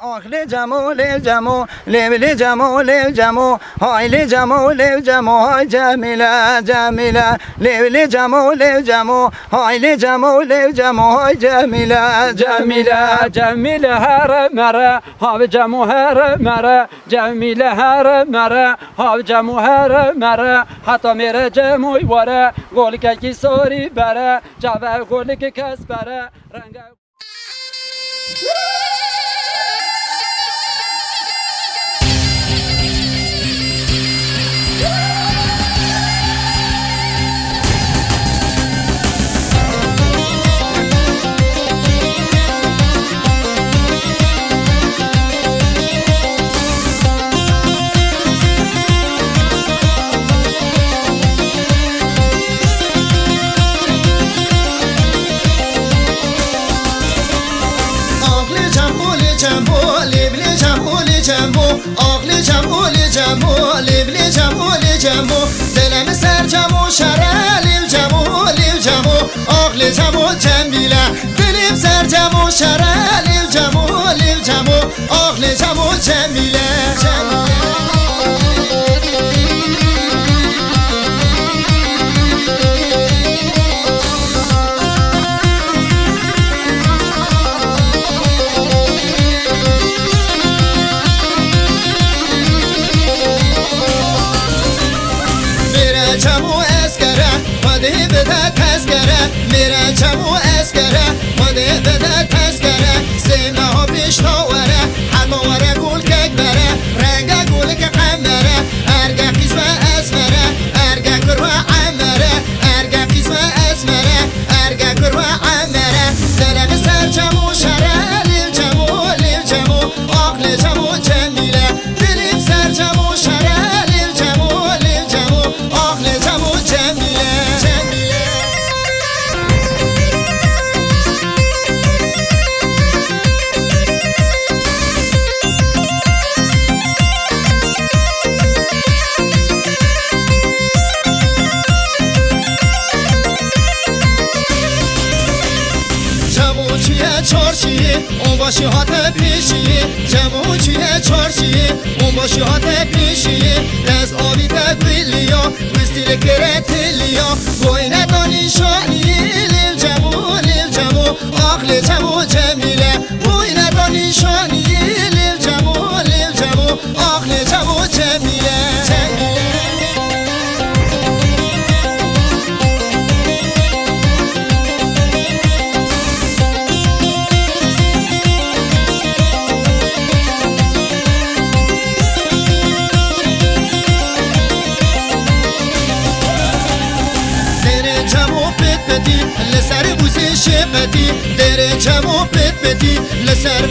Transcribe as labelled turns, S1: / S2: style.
S1: آخلی جمو لیو جمو لیو جمو لیو جمو های جمو لیو جمو های جمیله جمیله لیو جمو لیو جمو های جمو لیو جمو های جمیله
S2: جمیله جمیله هر مره ها جمو هر مره جمیله هر مره ها جمو هر مره حتی میره جموی وره گل که کی سوری بره جوه گل که کس بره رنگ
S3: آخلی جمو لیبلی جمو دلم سر جمو شره لیو جمو آخلی جمو جمیله دلم سر جمو شره لیو جمو آخلی جمو جمیله میره جمو اسکره خودی بده تسکره سیمه ها پیش تاوره حلما وره گل کک بره رنگ گل که قمره ارگه قیسم اسمره ارگه کرو عمره ارگه قیسم اسمره ارگه کرو عمره دلم سر جمو شره لیو جمو آخل جمو جمیله دلم سر جمو شره لیو جمو آخل جمو جمیله اون باشی هات پیشی جمو چیه چارشی اون باشی هات پیشی دست آبی تقویلیا وستیل کرتلیا گوینه دانیشانی لیو جمو آخل جمو جمیله گوینه دانیشانی لیو جمو آخل جمو جمیله لسر بوزی شقتی در جمو پت بدی لسر